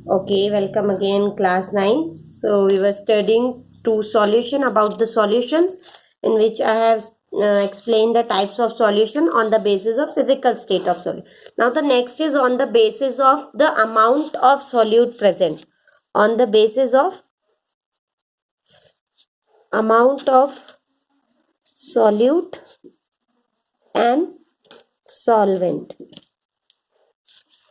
Okay, welcome again, class 9. So, we were studying two solution about the solutions in which I have explained the types of solution on the basis of physical state of solute. Now, the next is on the basis of the amount of solute present. On the basis of amount of solute and solvent.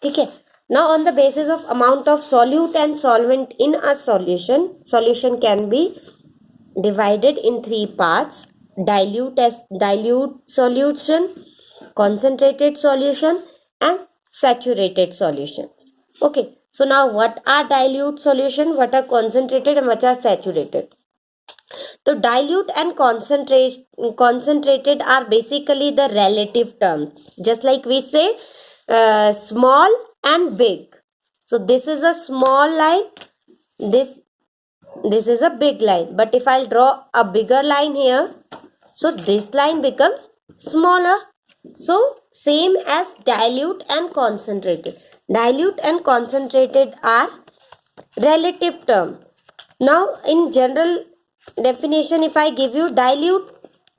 Okay. Now, on the basis of amount of solute and solvent in a solution can be divided in three parts: dilute solution, concentrated solution, and saturated solutions. Okay, so now what are dilute solution, what are concentrated, and what are saturated? So dilute and concentrated are basically the relative terms, just like we say small and big. So this is a small line, this is a big line, but if I'll draw a bigger line here, so this line becomes smaller. So same as dilute and concentrated. Dilute and concentrated are relative term. Now in general definition, if I give you, dilute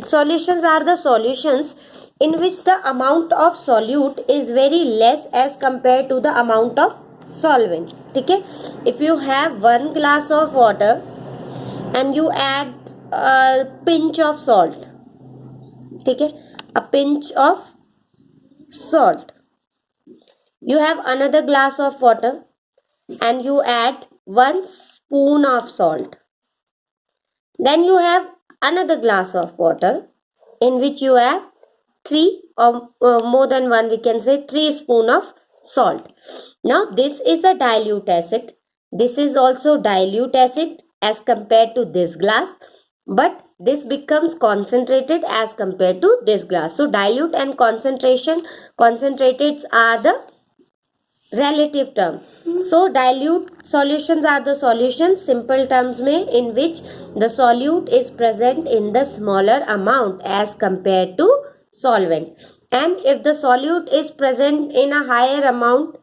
solutions are the solutions in which the amount of solute is very less as compared to the amount of solvent. Okay, if you have 1 glass of water and you add a pinch of salt, okay, a pinch of salt, you have another glass of water and you add 1 spoon of salt, then you have another glass of water in which you have 3 or more than 1, we can say 3 spoon of salt. Now this is a dilute acid. This is also dilute acid as compared to this glass, but this becomes concentrated as compared to this glass. So dilute and concentrated are the relative term. So dilute solutions are the solutions, simple terms में, in which the solute is present in the smaller amount as compared to solvent. And if the solute is present in a higher amount,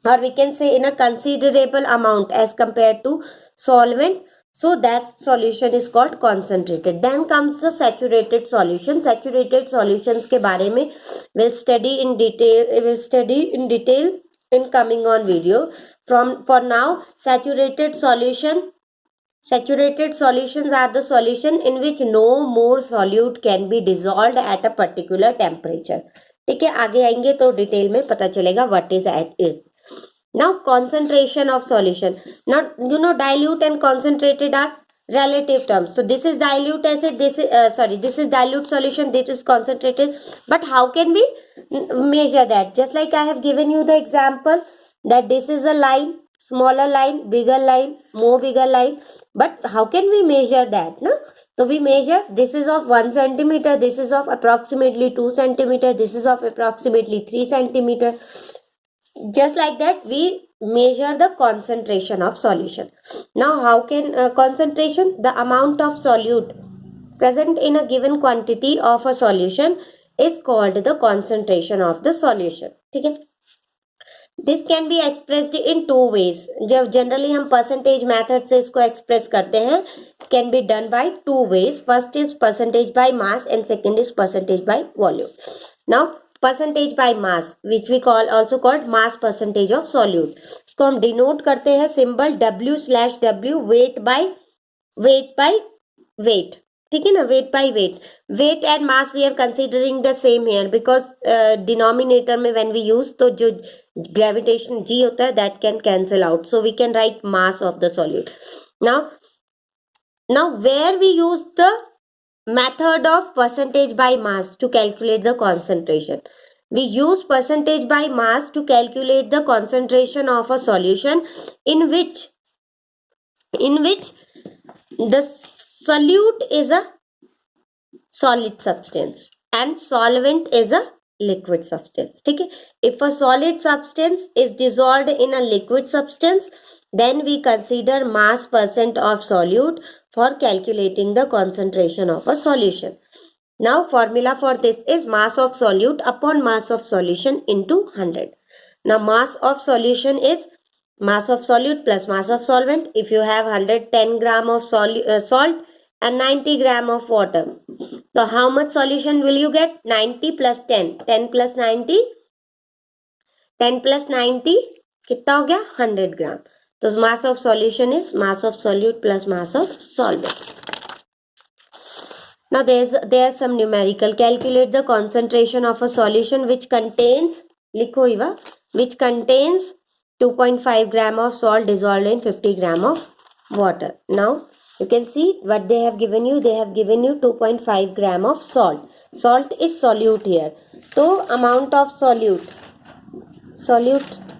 or we can say in a considerable amount as compared to solvent, so that solution is called concentrated. Then comes the saturated solution. Saturated solutions के बारे में we'll study in detail in coming on video. For now, saturated solutions are the solution in which no more solute can be dissolved at a particular temperature. ठीक है, आगे आएंगे तो detail में पता चलेगा what is at it. Now concentration of solution. Now dilute and concentrated are relative terms. So this is dilute acid, this is dilute solution, this is concentrated. But how can we measure that? Just like I have given you the example that this is a line, smaller line, bigger line, more bigger line. But how can we measure that? No? So we measure, this is of 1 centimeter, this is of approximately 2 centimeter, this is of approximately 3 centimeter. Just like that we measure the concentration of solution. Now how can concentration, the amount of solute present in a given quantity of a solution is called the concentration of the solution. ठीक है, this can be expressed in two ways. जब generally हम percentage method से इसको express करते हैं, can be done by two ways. First is percentage by mass and second is percentage by volume. Now percentage by mass, which we also called mass percentage of solute, इसको हम denote करते हैं symbol W/W, weight by weight. ठीक है ना, weight by weight and mass we are considering the same here because denominator में when we use तो जो gravitation G होता है that can cancel out, so we can write mass of the solute. Now where we use the method of percentage by mass to calculate the concentration. We use percentage by mass to calculate the concentration of a solution in which the solute is a solid substance and solvent is a liquid substance. ठीक है, if a solid substance is dissolved in a liquid substance, then we consider mass percent of solute for calculating the concentration of a solution. Now formula for this is mass of solute upon mass of solution into 100. Now mass of solution is mass of solute plus mass of solvent. If you have 110 gram of salt and 90 gram of water, so how much solution will you get? 90 plus 10, 10 plus 90, 10 plus 90 कितना हो गया? 100 gram. So mass of solution is mass of solute plus mass of solvent. Now there's some numerical. Calculate the concentration of a solution which contains, लिखो Eva, which contains 2.5 gram of salt dissolved in 50 gram of water. Now you can see what they have given you. They have given you 2.5 gram of salt. Salt is solute here. So amount of solute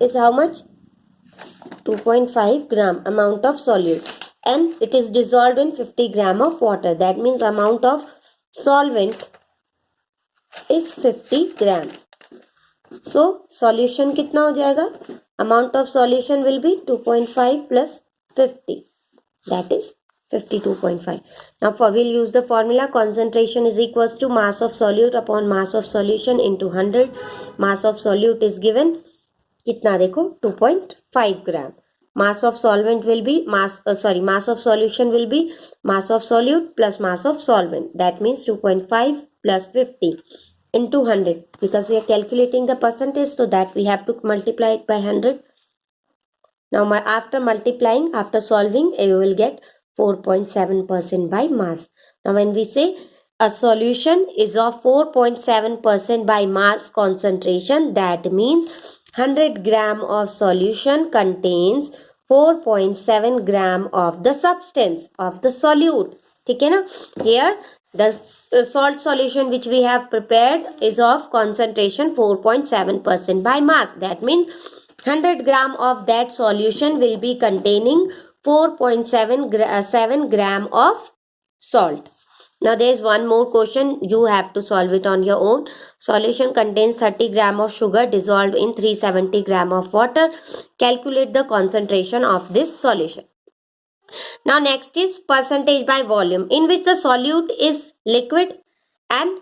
is how much? 2.5 gram amount of solute, and it is dissolved in 50 gram of water. That means amount of solvent is 50 gram. So solution कितना हो जाएगा? Amount of solution will be 2.5 plus 50. That is 52.5. Now we'll use the formula. Concentration is equals to mass of solute upon mass of solution into 100. Mass of solute is given कितना देखो? 2.5 gram. Mass of solvent will be mass of solution will be mass of solute plus mass of solvent. That means 2.5 plus 50 into 100, because we are calculating the percentage, so that we have to multiply it by 100. Now after multiplying, after solving, you will get 4.7% by mass. Now when we say a solution is of 4.7% by mass concentration, that means 100 gram of solution contains 4.7 gram of the substance of the solute. ठीक है ना? Here the salt solution which we have prepared is of concentration 4.7% by mass. That means 100 gram of that solution will be containing 4.7 gram of salt. Now there is one more question. You have to solve it on your own. Solution contains 30 gram of sugar dissolved in 370 gram of water. Calculate the concentration of this solution. Now next is percentage by volume, in which the solute is liquid and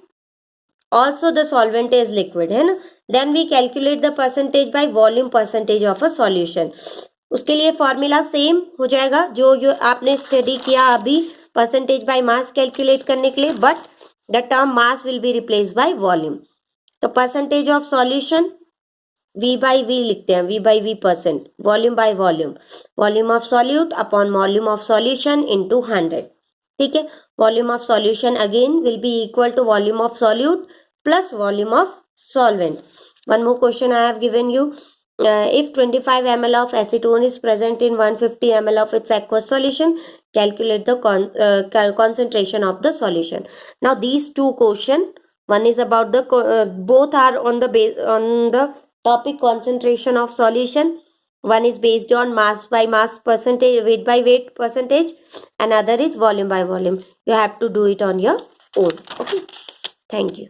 also the solvent is liquid, है ना? Then we calculate the percentage by volume percentage of a solution. उसके लिए formula same हो जाएगा जो आपने study किया अभी परसेंटेज बाय मास कैलकुलेट करने के लिए, but the term mass will be replace by volume. तो percentage of solution V by V लिखते हैं, V by V percent, volume by volume, volume of solute upon volume of solution into 100. ठीक है, volume of solution again will be equal to volume of solute plus volume of solvent. One more question I have given you. If 25 ml of acetone is present in 150 ml of its aqueous solution, calculate the concentration of the solution. Now these two questions, one is about the both are on the topic concentration of solution. One is based on mass by mass percentage, weight by weight percentage, and other is volume by volume. You have to do it on your own. Okay, thank you.